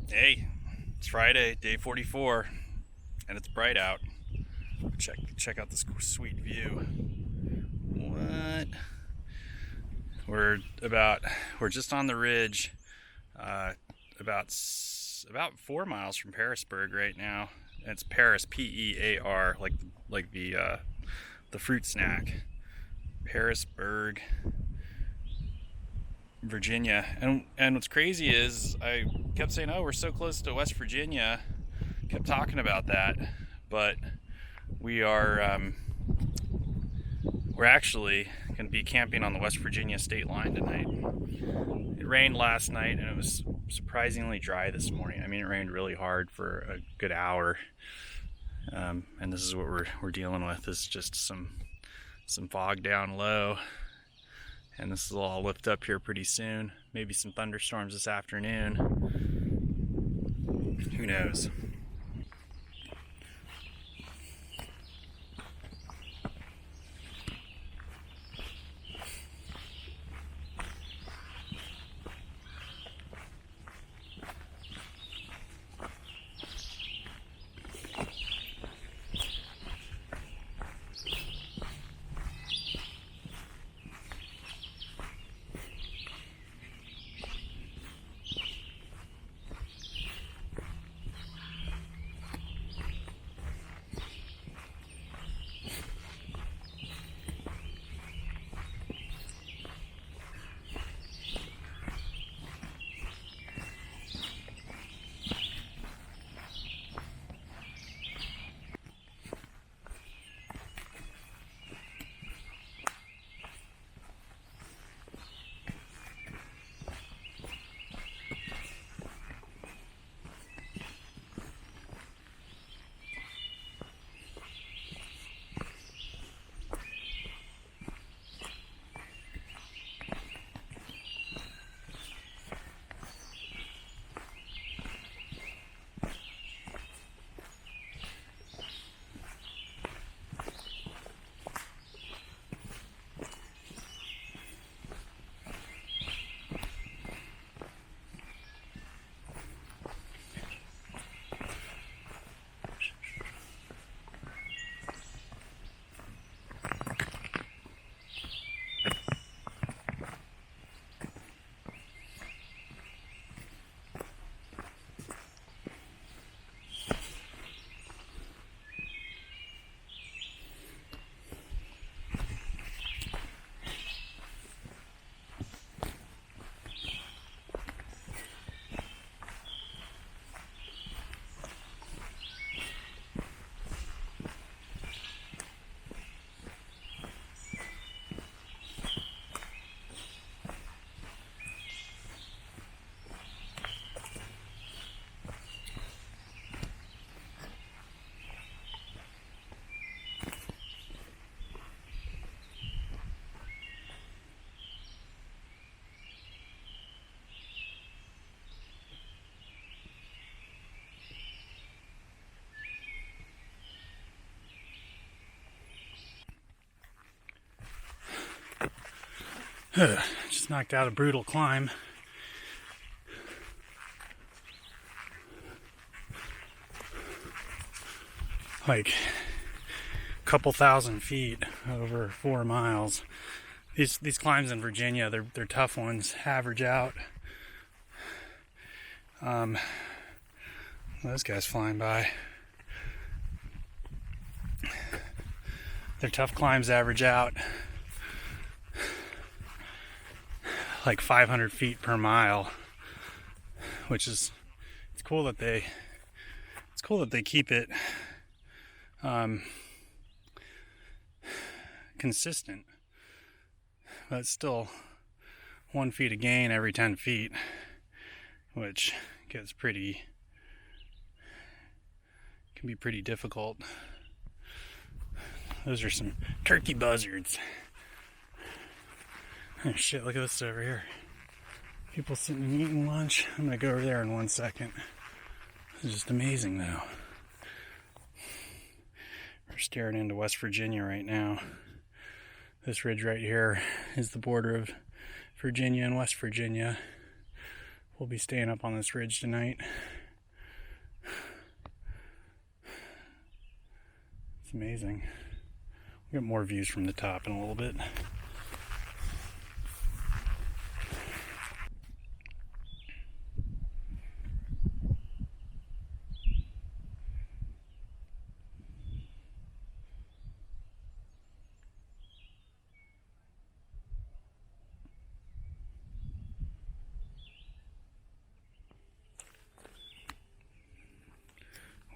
Hey, it's Friday, day 44, and it's bright out. Check out this sweet view. What? We're just on the ridge, uh, about 4 miles from Pearisburg right now. And it's Paris, P-E-A-R, like the fruit snack. Pearisburg, Virginia. And what's crazy is I kept saying, oh, we're so close to West Virginia. Kept talking about that, but we're actually going to be camping on the West Virginia state line tonight. It rained last night and it was surprisingly dry this morning. I mean, it rained really hard for a good hour, and this is what we're dealing with. Is just some fog down low, and this will all lift up here pretty soon. Maybe some thunderstorms this afternoon. Who knows? Just knocked out a brutal climb. Like a couple thousand feet over 4 miles. These climbs in Virginia, they're tough ones. Average out. Those guys flying by. They're tough climbs. Average out like 500 feet per mile, which is it's cool that they keep it consistent, but it's still 1 foot of gain every 10 feet, which can be pretty difficult. Those are some turkey buzzards. Oh shit, look at this over here. People sitting and eating lunch. I'm gonna go over there in 1 second. This is just amazing though. We're staring into West Virginia right now. This ridge right here is the border of Virginia and West Virginia. We'll be staying up on this ridge tonight. It's amazing. We'll get more views from the top in a little bit.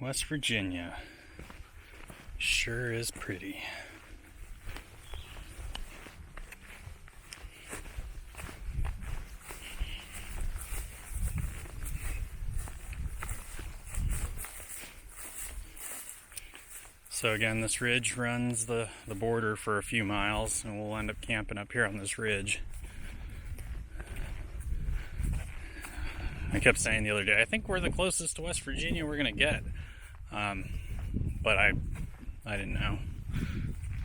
West Virginia sure is pretty. So again, this ridge runs the border for a few miles, and we'll end up camping up here on this ridge. I kept saying the other day, I think we're the closest to West Virginia we're gonna get. But I didn't know.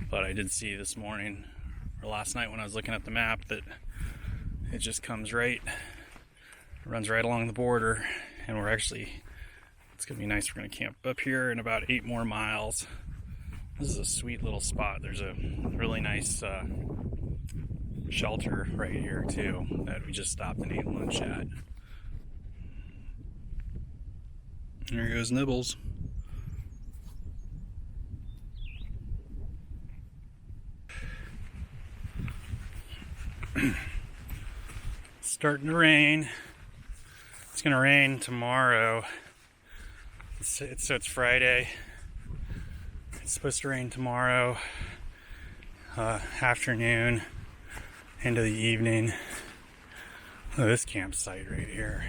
But I did see this morning, or last night when I was looking at the map, that it just comes right, runs right along the border, and we're actually, it's gonna be nice. We're gonna camp up here in about 8 more miles. This is a sweet little spot. There's a really nice shelter right here too that we just stopped and ate lunch at. There goes Nibbles. It's starting to rain. It's gonna rain tomorrow. So it's Friday. It's supposed to rain tomorrow afternoon into the evening. Look at this campsite right here.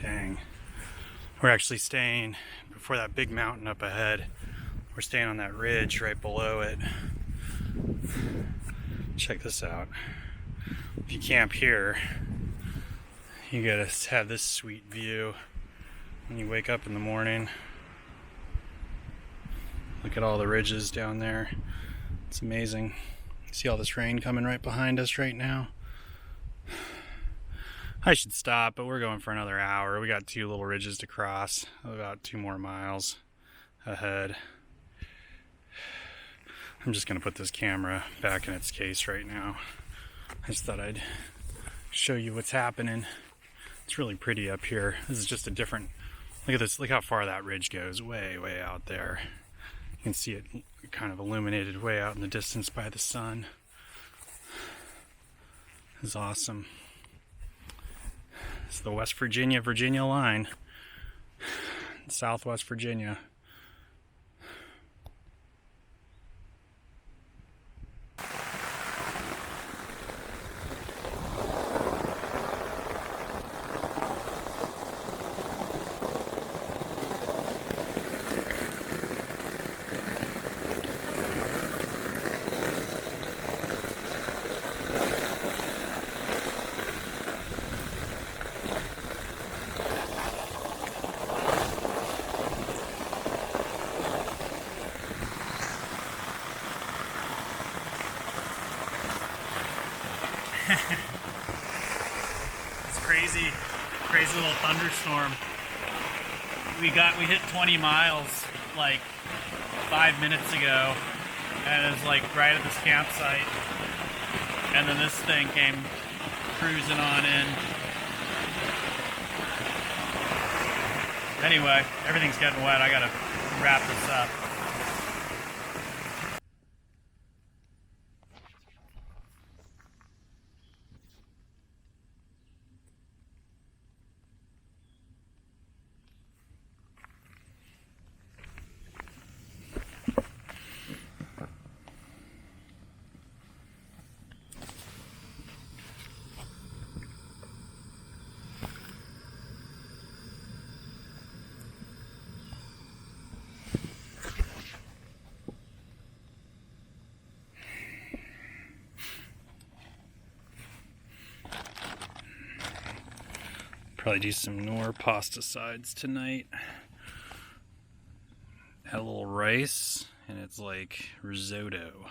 Dang. We're actually staying before that big mountain up ahead. We're staying on that ridge right below it. Check this out. If you camp here, you gotta have this sweet view when you wake up in the morning. Look at all the ridges down there. It's amazing. See all this rain coming right behind us right now? I should stop, but we're going for another hour. We got 2 little ridges to cross, about 2 more miles ahead. I'm just gonna put this camera back in its case right now. I just thought I'd show you what's happening. It's really pretty up here. This is just a different, look at this, look how far that ridge goes, way, way out there. You can see it kind of illuminated way out in the distance by the sun. It's awesome. It's the West Virginia line, Southwest Virginia. It's crazy little thunderstorm. We hit 20 miles like 5 minutes ago, and it was like right at this campsite, and then this thing came cruising on in. Anyway, everything's getting wet. I gotta wrap this up. Probably do some more pasta sides tonight. Had a little rice, and it's like risotto.